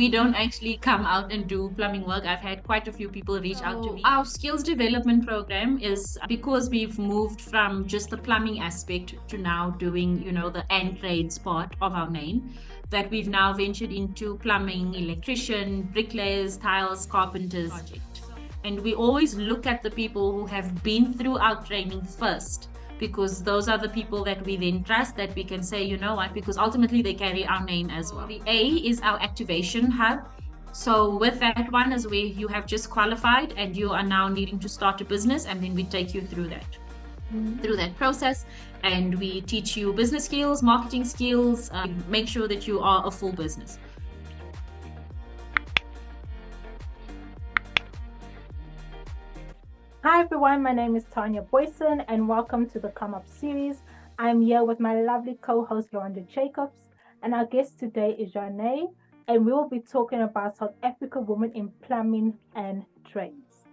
we don't actually come out and do plumbing work. I've had quite a few people reach out to me. Our skills development program is because we've moved from just the plumbing aspect to now doing, the and trades part of our name, that we've now ventured into plumbing, electrician, bricklayers, tiles, carpenters. And we always look at the people who have been through our training first, because those are the people that we then trust, that we can say, you know what, because ultimately they carry our name as well. The A is our activation hub. So with that one is where you have just qualified and you are now needing to start a business, and then we take you through that process, and we teach you business skills, marketing skills, make sure that you are a full business. Hi everyone, my name is Tanya Boyson and welcome to the Come Up series. I'm here with my lovely co-host Luandra Jacobs, and our guest today is Janae, and we will be talking about South African women in plumbing and trades.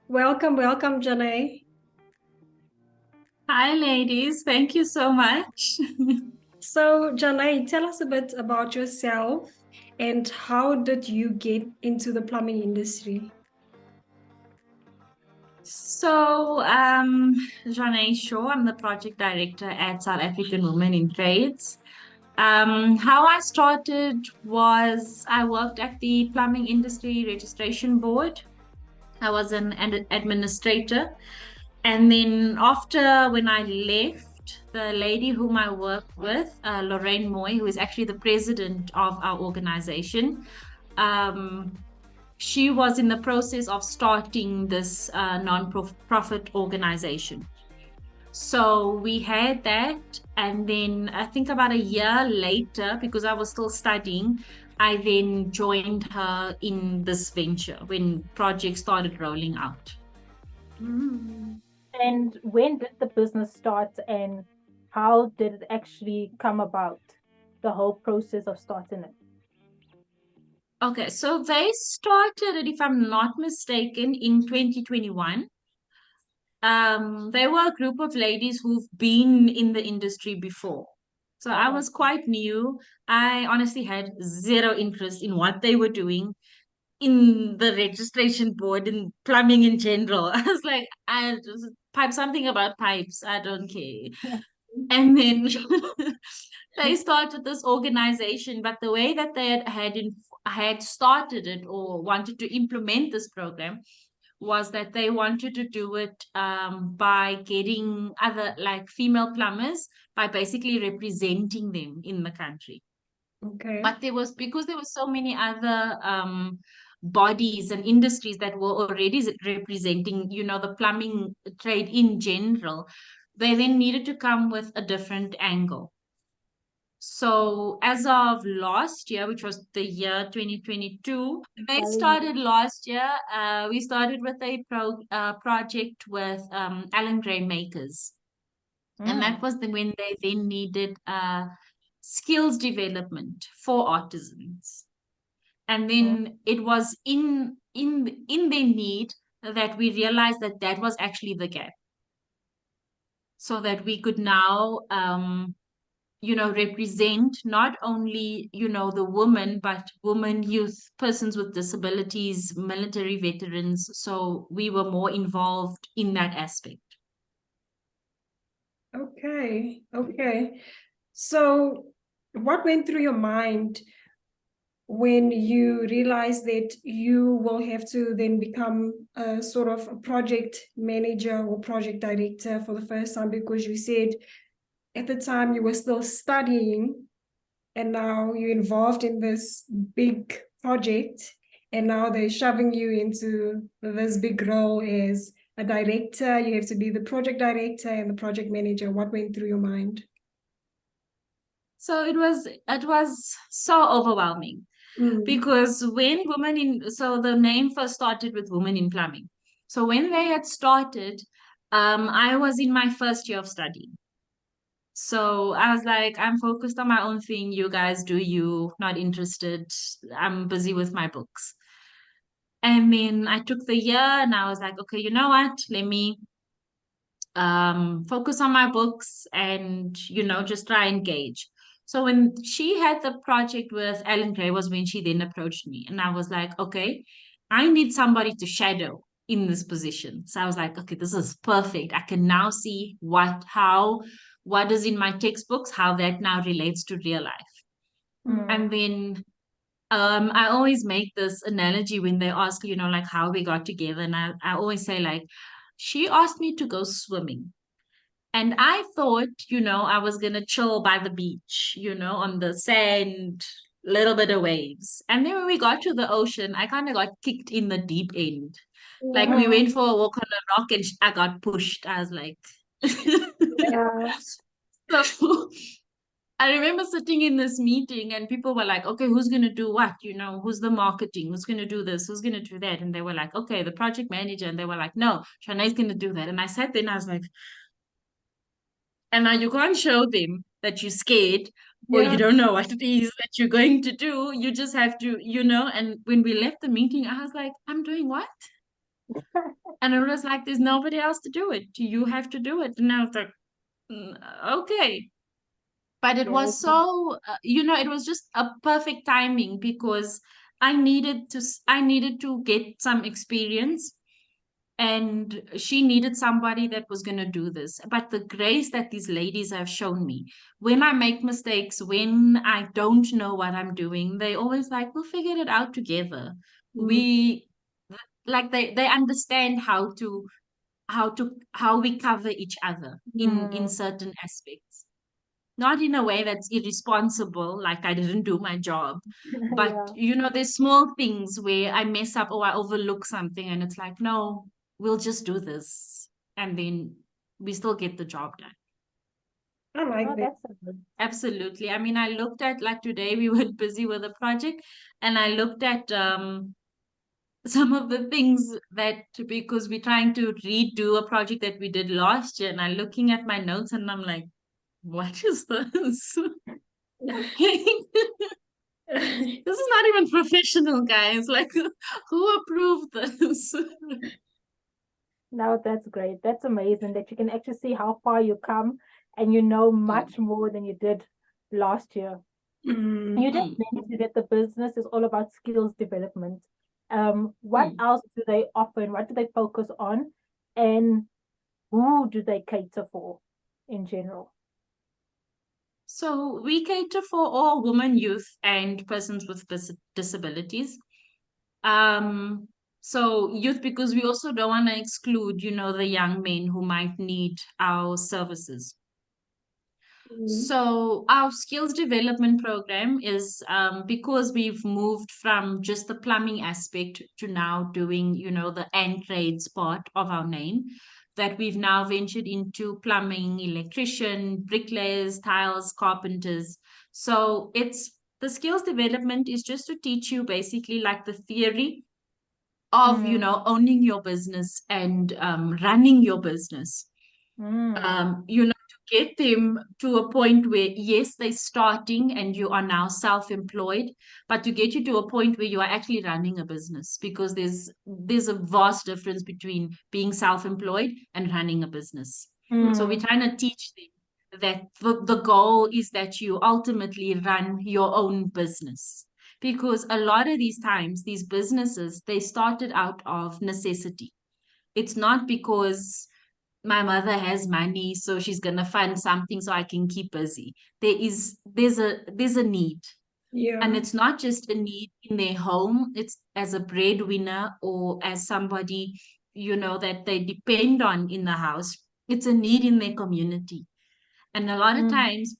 Welcome, Janae. Hi ladies, thank you so much. So Janae, tell us a bit about yourself and how did you get into the plumbing industry? So, Janae Shaw, I'm the project director at South African Women in Trades. How I started was I worked at the Plumbing Industry Registration Board. I was an administrator. And then after, when I left, the lady whom I worked with, Lorraine Moy, who is actually the president of our organization, she was in the process of starting this non-profit organization. So we had that, and then I think about a year later, because I was still studying, I then joined her in this venture when projects started rolling out. And when did the business start and how did it actually come about, the whole process of starting it? Okay, so they started it, if I'm not mistaken, in 2021. They were a group of ladies who've been in the industry before. So I was quite new. I honestly had zero interest in what they were doing in the registration board in plumbing in general. I was like, I just pipe something about pipes. I don't care. Yeah. And then they started this organization, but the way that they had started it or wanted to implement this program was that they wanted to do it by getting other like female plumbers, by basically representing them in the country. Okay. But because there were so many other bodies and industries that were already representing, the plumbing trade in general, they then needed to come with a different angle. So as of last year, which was the year 2022, they started last year. We started with a project with Allen Gray Makers. And that was when they then needed skills development for artisans. And then it was in their need that we realized that that was actually the gap. So that we could now represent not only, the women, but women, youth, persons with disabilities, military veterans. So we were more involved in that aspect. Okay. So what went through your mind when you realized that you will have to then become a sort of a project manager or project director for the first time? Because you said at the time you were still studying and now you're involved in this big project and now they're shoving you into this big role as a director. You have to be the project director and the project manager. What went through your mind? So it was so overwhelming. Because so the name first started with Women in Plumbing. So when they had started, I was in my first year of studying. So I was like, I'm focused on my own thing. You guys do you, not interested. I'm busy with my books. And then I took the year and I was like, okay, you know what? Let me focus on my books and, just try and gauge. So when she had the project with L&T was when she then approached me, and I was like, okay, I need somebody to shadow in this position. So I was like, okay, this is perfect. I can now see what is in my textbooks, how that now relates to real life. And then I always make this analogy when they ask, like how we got together. And I always say, like, she asked me to go swimming. And I thought, I was going to chill by the beach, on the sand, little bit of waves. And then when we got to the ocean, I kind of got kicked in the deep end. Like we Yeah. went for a walk on a rock and I got pushed. I was like, Yeah. so I remember sitting in this meeting and people were like, okay, who's going to do what? Who's the marketing? Who's going to do this? Who's going to do that? And they were like, okay, the project manager. And they were like, no, Shanae's going to do that. And I sat there and I was like, and now you can't show them that you're scared or you Yeah. don't know what it is that you're going to do. You just have to, And when we left the meeting, I was like, I'm doing what? And it was like, there's nobody else to do it. You have to do it. And I was like, okay. But it Yes. was so, it was just a perfect timing because I needed to get some experience and she needed somebody that was going to do this. But the grace that these ladies have shown me, when I make mistakes, when I don't know what I'm doing, they always like, we'll figure it out together. Mm. We like they understand how we cover each other in Mm. certain aspects, not in a way that's irresponsible, like I didn't do my job, but Yeah. there's small things where I mess up or I overlook something, and it's like, no, we'll just do this, and then we still get the job done. I like Oh, that. that's so good. Absolutely. I mean, I looked at, like, today we were busy with a project, and I looked at some of the things that, because we're trying to redo a project that we did last year, and I'm looking at my notes and I'm like, what is this? This is not even professional, guys. Like, who approved this? No, that's great. That's amazing that you can actually see how far you come and you know Mm, much more than you did last year. You Mm. just mm, mentioned that the business is all about skills development. What mm. else do they offer and what do they focus on? And who do they cater for in general? So we cater for all women, youth, and persons with disabilities. Um, so youth, because we also don't want to exclude, the young men who might need our services. Mm. So our skills development program is, because we've moved from just the plumbing aspect to now doing, the and trades part of our name, that we've now ventured into plumbing, electrician, bricklayers, tiles, carpenters. So it's the skills development is just to teach you basically like the theory of, Mm, owning your business and running your business, mm, to get them to a point where, yes, they're starting and you are now self-employed, but to get you to a point where you are actually running a business, because there's a vast difference between being self-employed and running a business. So we're mm, trying to teach them that the goal is that you ultimately run your own business. Because a lot of these times, these businesses, they started out of necessity. It's not because my mother has money, so she's gonna fund something so I can keep busy. There's a need. And Yeah. it's not just a need in their home, it's as a breadwinner or as somebody, that they depend on in the house. It's a need in their community. And a lot of mm, times,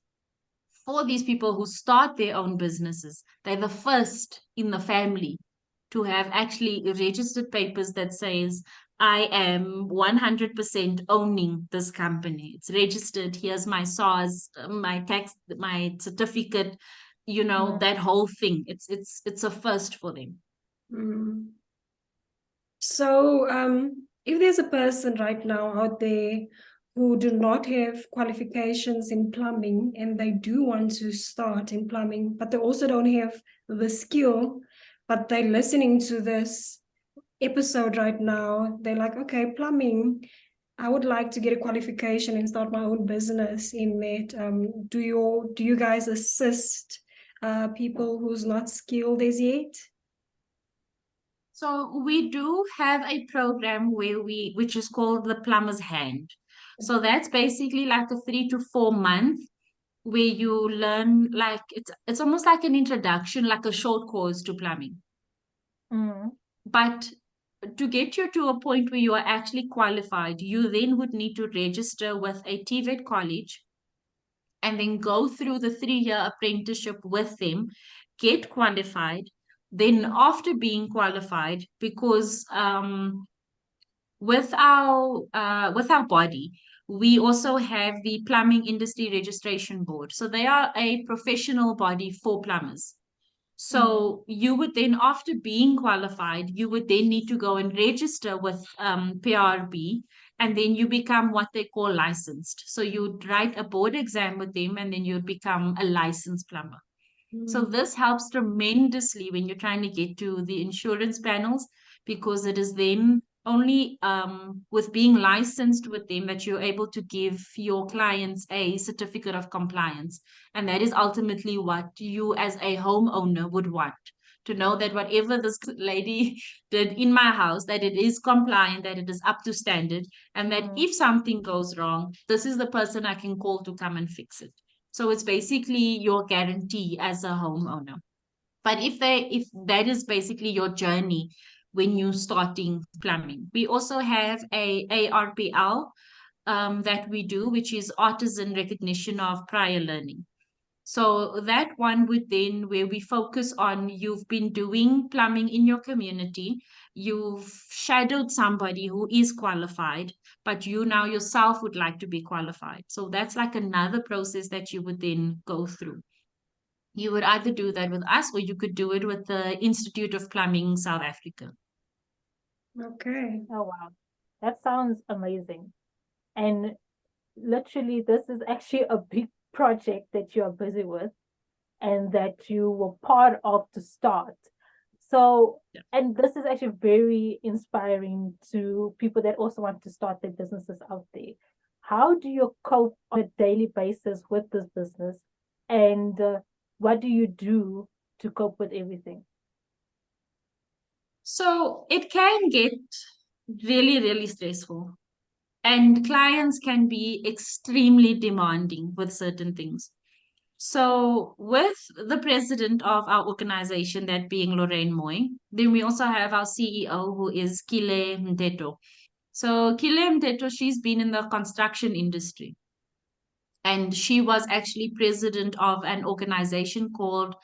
for these people who start their own businesses, they're the first in the family to have actually registered papers that says, I am 100% owning this company. It's registered. Here's my SARS, my tax, my certificate, mm, that whole thing. It's a first for them. Mm. So, if there's a person right now out there who do not have qualifications in plumbing and they do want to start in plumbing, but they also don't have the skill, but they're listening to this episode right now, they're like, okay, plumbing, I would like to get a qualification and start my own business in that. Do you guys assist people who's not skilled as yet? So we do have a program which is called the plumber's hand. So that's basically like a 3 to 4 month where you learn, like it's almost like an introduction, like a short course to plumbing. Mm. But to get you to a point where you are actually qualified, you then would need to register with a TVET college and then go through the 3 year apprenticeship with them, get qualified. Then, after being qualified, because with our body, we also have the Plumbing Industry Registration Board. So they are a professional body for plumbers. Mm. So you would then, after being qualified, you would then need to go and register with PRB, and then you become what they call licensed. So you'd write a board exam with them, and then you'd become a licensed plumber. So Mm. this helps tremendously when you're trying to get to the insurance panels, because it is then only with being licensed with them that you're able to give your clients a certificate of compliance. And that is ultimately what you as a homeowner would want, to know that whatever this lady did in my house, that it is compliant, that it is up to standard, and that Mm. if something goes wrong, this is the person I can call to come and fix it. So it's basically your guarantee as a homeowner. But if that is basically your journey when you're starting plumbing, we also have a ARPL that we do, which is artisan recognition of prior learning. So that one would then, where we focus on, you've been doing plumbing in your community, you've shadowed somebody who is qualified, but you now yourself would like to be qualified. So that's like another process that you would then go through. You would either do that with us, or you could do it with the Institute of Plumbing South Africa. Okay. Oh wow, that sounds amazing. And literally, this is actually a big project that you are busy with and that you were part of to start. So, Yeah. and this is actually very inspiring to people that also want to start their businesses out there. How do you cope on a daily basis with this business? And what do you do to cope with everything? So it can get really, really stressful. And clients can be extremely demanding with certain things. So, with the president of our organization, that being Lorraine Moy, then we also have our CEO, who is Kile Mteto. So, Kile Mteto, she's been in the construction industry, and she was actually president of an organization called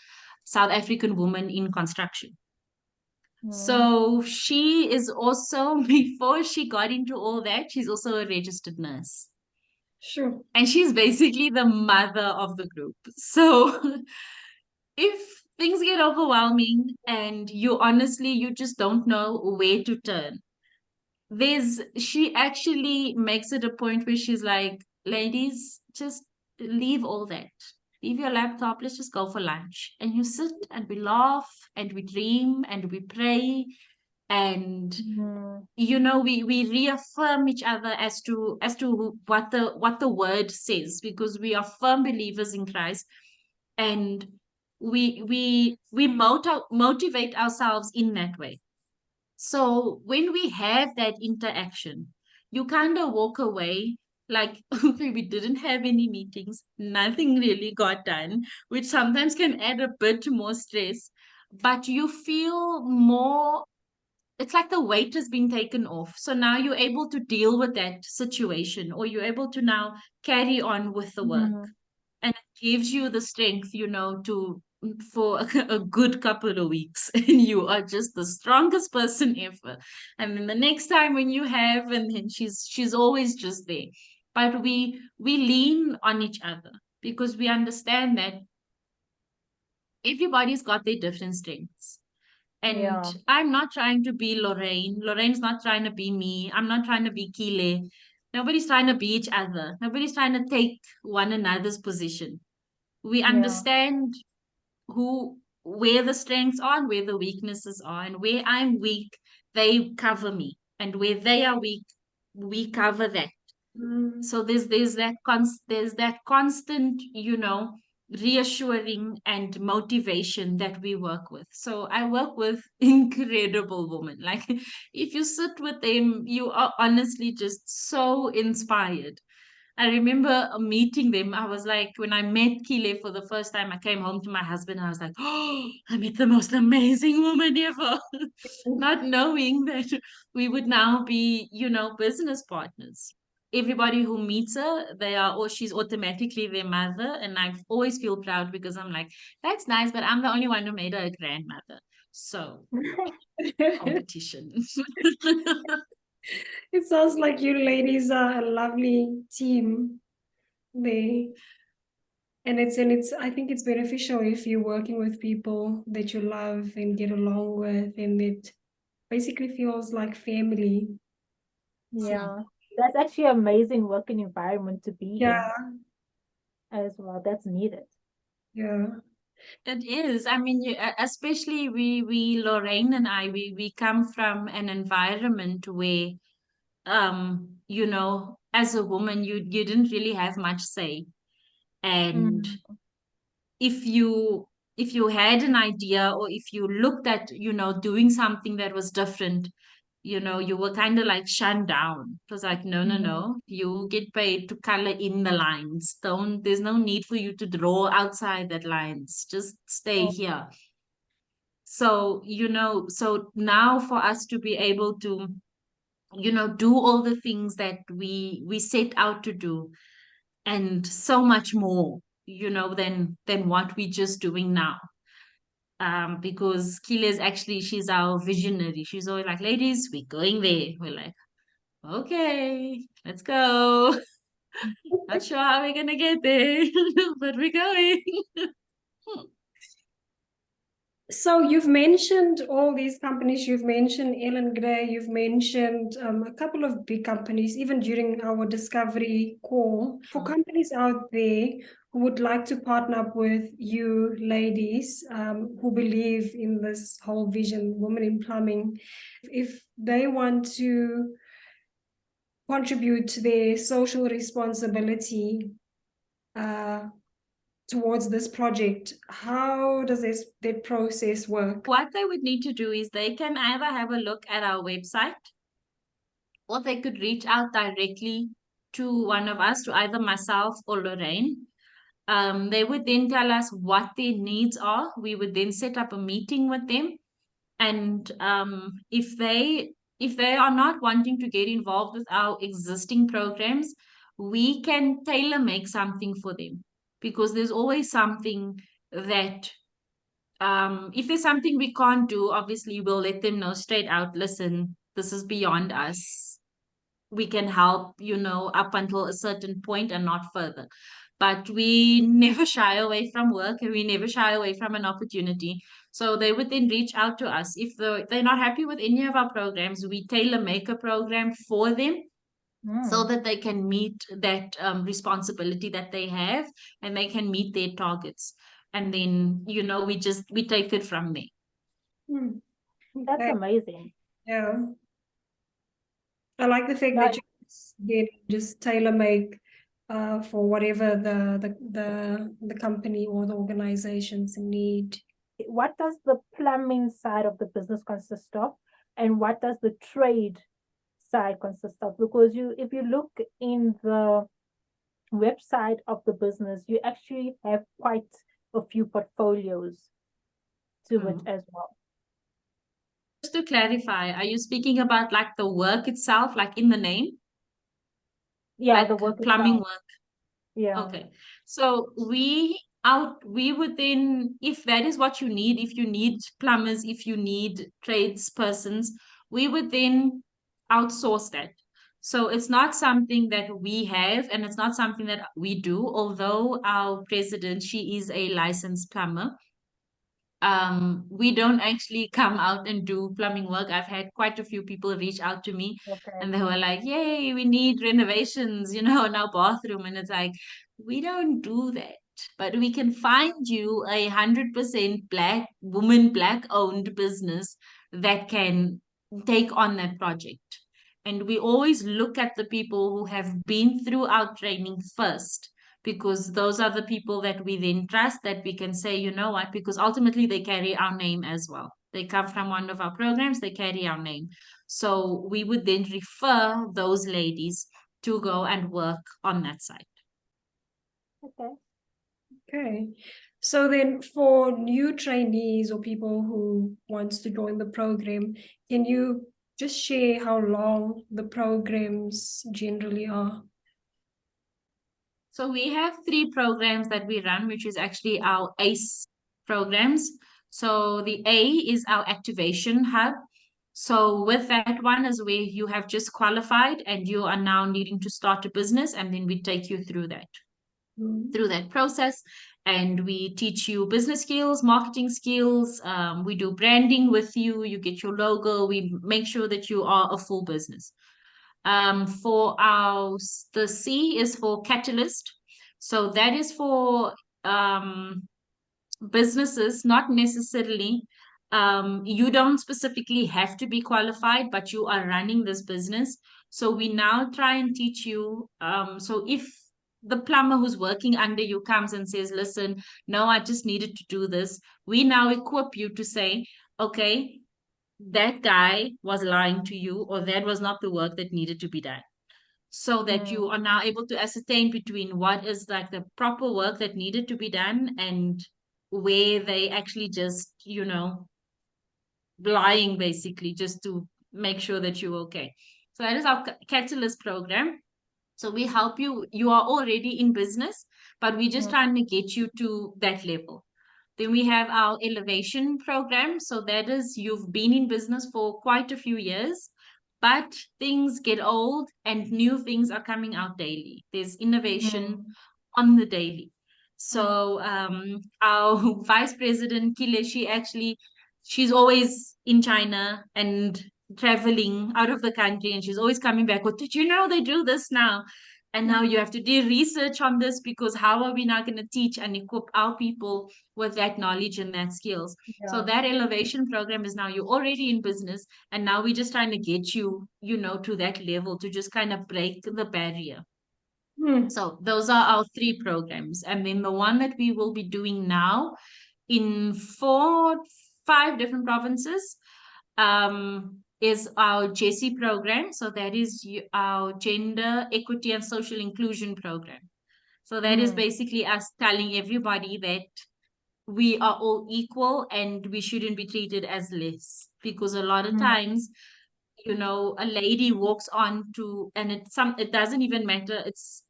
South African Women in Construction. Mm. So, she is also, before she got into all that, she's also a registered nurse. Sure. And she's basically the mother of the group. So if things get overwhelming and you just don't know where to turn, she actually makes it a point where she's like, ladies, just leave all that. Leave your laptop, let's just go for lunch. And you sit and we laugh and we dream and we pray, and Mm. we reaffirm each other as to what the word says, because we are firm believers in Christ, and we motivate ourselves in that way. So when we have that interaction, you kind of walk away like, okay, we didn't have any meetings, nothing really got done, which sometimes can add a bit more stress, but you feel more, it's like the weight has been taken off. So now you're able to deal with that situation, or you're able to now carry on with the work. Mm. And it gives you the strength, to for a good couple of weeks, and you are just the strongest person ever. And then the next time when you have, and then she's always just there. But we lean on each other, because we understand that everybody's got their different strengths. And Yeah, I'm not trying to be Lorraine. Lorraine's not trying to be me. I'm not trying to be Kile. Nobody's trying to be each other. Nobody's trying to take one another's position. We yeah, understand where the strengths are and where the weaknesses are. And where I'm weak, they cover me. And where they are weak, we cover that. Mm. So there's that constant, reassuring and motivation that we work with. So I work with incredible women. Like, if you sit with them, you are honestly just so inspired. I remember meeting them. I was like, when I met Kile for the first time, I came home to my husband and I was like, oh, I met the most amazing woman ever. Not knowing that we would now be, business partners. Everybody who meets her, they are, or she's automatically their mother. And I always feel proud because I'm like, that's nice, but I'm the only one who made her a grandmother. So, competition. It sounds like you ladies are a lovely team. They and it's I think it's beneficial if you're working with people that you love and get along with, and it basically feels like family. Yeah, that's actually an amazing working environment to be in Yeah, as well. That's needed. yeah. It is. I mean, especially we Lorraine and I, we come from an environment where, as a woman, you didn't really have much say, and Mm. if you had an idea, or if you looked at, doing something that was different, you were kind of like shunned down. It was like, no, no, Mm. no, you get paid to color in the lines. There's no need for you to draw outside that lines. Just stay Oh. here. So, so now for us to be able to, do all the things that we set out to do, and so much more, than what we're just doing now. Because Kila is actually, she's our visionary. She's always like, ladies, we're going there. We're like, okay, let's go. Not sure how we're gonna get there, but we're going. So you've mentioned all these companies. You've mentioned Ellen Gray. You've mentioned a couple of big companies, even during our discovery call. For companies out there who would like to partner up with you ladies, who believe in this whole vision, women in plumbing, if they want to contribute to their social responsibility, uh, towards this project, how does that process work? What they would need to do is they can either have a look at our website, or they could reach out directly to one of us, to either myself or Lorraine. They would then tell us what their needs are. We would then set up a meeting with them, and if they are not wanting to get involved with our existing programs, we can tailor make something for them, because there's always something that, if there's something we can't do, obviously we'll let them know straight out, listen, this is beyond us. We can help, up until a certain point and not further. But we never shy away from work, and we never shy away from an opportunity. So they would then reach out to us. If they're not happy with any of our programs, we tailor make a program for them, so Mm. that they can meet that, responsibility that they have, and they can meet their targets. And then, we take it from there. Hmm. That's Okay. amazing. Yeah. I like the fact that Now, you did just tailor make for whatever the company or the organizations need. what does the plumbing side of the business consist of, and what does the trade side consist of? Because if you look in the website of the business, you actually have quite a few portfolios to it Mm. as well. Just to clarify, are you speaking about like the work itself, like in the name, Yeah, the like work plumbing itself. work? Yeah. Okay. So we would then, if that is what you need, if you need plumbers, if you need tradespersons, we would then outsource that. So it's not something that we have, and it's not something that we do, although our president, she is a licensed plumber. We don't actually come out and do plumbing work. I've had quite a few people reach out to me, Okay. and they were like, yay, we need renovations, in our bathroom. And it's like, we don't do that. But we can find you 100% black woman, black owned business that can take on that project. And we always look at the people who have been through our training first, because those are the people that we then trust, that we can say, you know what, because ultimately they carry our name as well. They come from one of our programs, they carry our name. So we would then refer those ladies to go and work on that site. Okay. Okay. So then for new trainees or people who wants to join the program, can you just share how long the programs generally are? So we have 3 programs that we run, which is actually our ACE programs. So the A is our activation hub. So with that one is where you have just qualified and you are now needing to start a business, and then we take you through that process, and we teach you business skills, marketing skills. We do branding with you. You get your logo. We make sure that you are a full business. For the C is for catalyst. So that is for um, businesses, not necessarily. You don't specifically have to be qualified, but you are running this business. So we now try and teach you. So if the plumber who's working under you comes and says, listen, no, I just needed to do this, we now equip you to say, okay, that guy was lying to you, or that was not the work that needed to be done, so that Mm, you are now able to ascertain between what is like the proper work that needed to be done and where they actually just, lying basically just to make sure that you're okay. So that is our Catalyst program. So we help you. You are already in business, but we're just mm, trying to get you to that level. Then we have our elevation program. So that is, you've been in business for quite a few years, but things get old and new things are coming out daily. There's innovation mm, on the daily. mm. So our vice president Kile, she's always in China and traveling out of the country, and she's always coming back with, did you know they do this now? And now you have to do research on this, because how are we now going to teach and equip our people with that knowledge and that skills? So Yeah. that elevation program is, now you're already in business, and now we're just trying to get you, to that level, to just kind of break the barrier. Hmm. So those are our 3 programs. And then the one that we will be doing now in 5 different provinces is our JESI program. So that is our Gender Equity and Social Inclusion program. So that is Mm, basically us telling everybody that we are all equal and we shouldn't be treated as less. Because a lot of mm. times, a lady walks on to, and it doesn't even matter,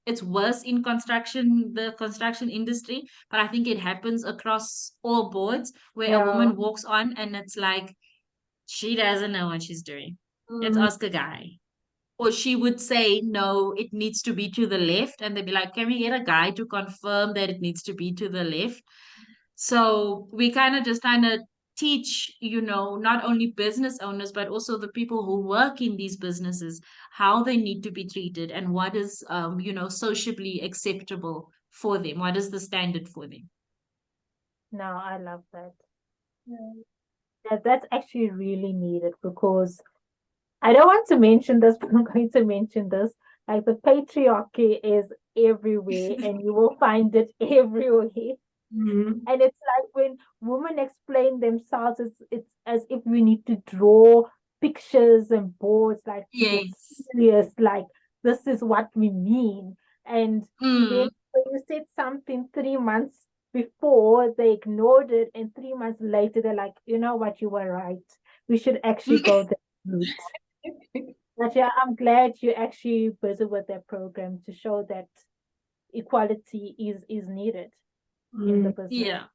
it's worse in the construction industry, but I think it happens across all boards, where a Yeah. woman walks on and it's like, she doesn't know what she's doing, let's Mm. ask a guy. Or she would say, no, it needs to be to the left, and they'd be like, can we get a guy to confirm that it needs to be to the left? So we kind of just kind of teach, not only business owners, but also the people who work in these businesses, how they need to be treated and what is, socially acceptable for them. What is the standard for them? No, I love that. That's actually really needed because I don't want to mention this, but I'm going to mention this. Like the patriarchy is everywhere and you will find it everywhere. Mm. And it's like when women explain themselves, it's as if we need to draw pictures and boards like to get Yes. serious, like this is what we mean. And then Mm. when you said something 3 months before, they ignored it, and 3 months later they're like, you know what, you were right. We should actually go that route. But yeah, I'm glad you're actually busy with that program to show that equality is needed in the Mm. business. Yeah.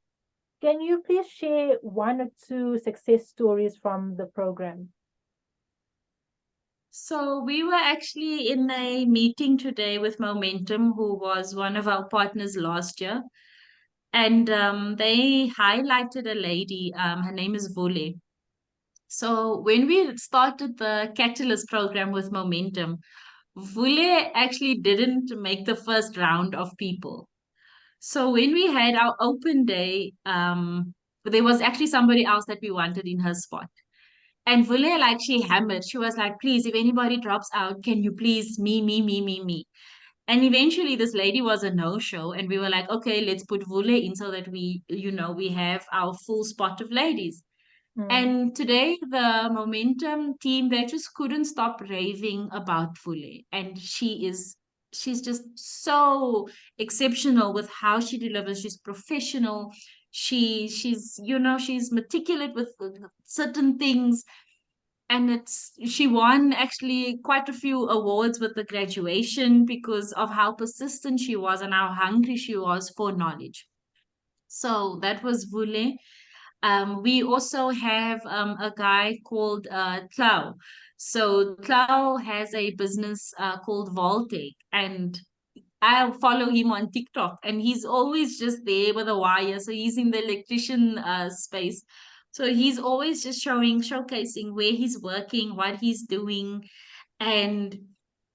Can you please share 1 or 2 success stories from the program? So we were actually in a meeting today with Momentum, who was one of our partners last year. And they highlighted a lady, her name is Vule. So when we started the Catalyst program with Momentum, Vule actually didn't make the first round of people. So when we had our open day, there was actually somebody else that we wanted in her spot. And Vule, like, she hammered. She was like, please, if anybody drops out, can you please me. And eventually this lady was a no-show. And we were like, okay, let's put Vule in so that we have our full spot of ladies. And today, the Momentum team, they just couldn't stop raving about Fule. And she's just so exceptional with how she delivers. She's professional. She's meticulous with certain things. And she won actually quite a few awards with the graduation because of how persistent she was and how hungry she was for knowledge. So that was Vule. We also have a guy called Clau. So Clau has a business called Voltec, and I follow him on TikTok, and he's always just there with a wire. So he's in the electrician space. So he's always just showcasing where he's working, what he's doing, and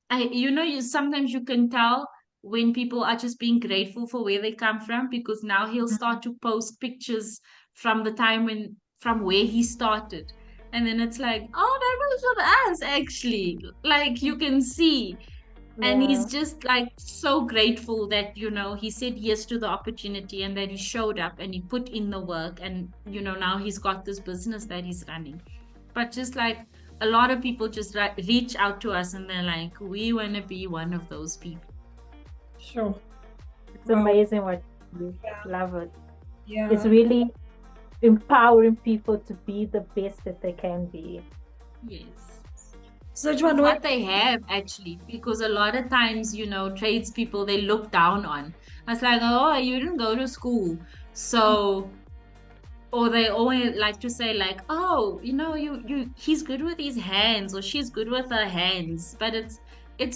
sometimes you can tell when people are just being grateful for where they come from because now he'll start to post pictures from the time from where he started. And then it's like, oh, that was with us actually. Like you can see. And he's Yeah. just like so grateful that, he said yes to the opportunity and that he showed up and he put in the work and, now he's got this business that he's running. But just like a lot of people just reach out to us and they're like, we want to be one of those people. Sure. It's Wow. amazing what you Yeah. love it. Yeah. It's really empowering people to be the best that they can be. Yes. So, With Joanna, what they have actually, because a lot of times, tradespeople they look down on. It's like, oh, you didn't go to school. So, or they always like to say like, oh, he's good with his hands or she's good with her hands, but it's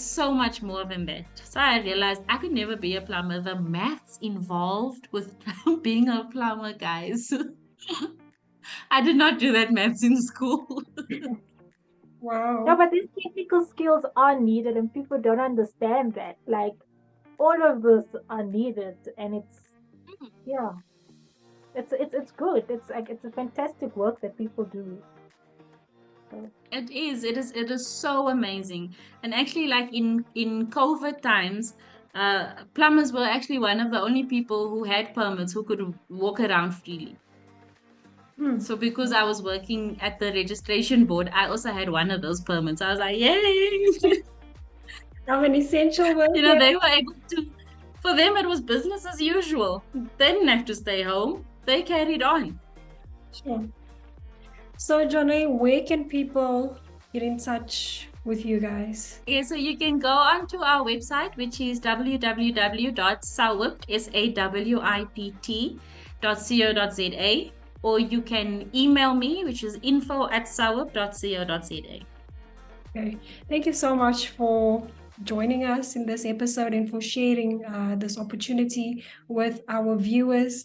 so much more than that. So I realized I could never be a plumber. The maths involved with being a plumber, guys. I did not do that maths in school. wow. No, but these technical skills are needed, and people don't understand that. Like, all of this are needed, and yeah, it's good. It's like it's a fantastic work that people do. So, It is so amazing. And actually, like in COVID times, plumbers were actually one of the only people who had permits who could walk around freely. Hmm. So because I was working at the registration board, I also had one of those permits. I was like, yay! I'm an essential worker. They were able to, for them, it was business as usual. They didn't have to stay home. They carried on. Sure. So, Johnny, where can people get in touch with you guys? Yeah, so you can go onto our website, which is www.sawipt.co.za, or you can email me, which is info@sawipt.co.za. Okay. Thank you so much for joining us in this episode and for sharing this opportunity with our viewers.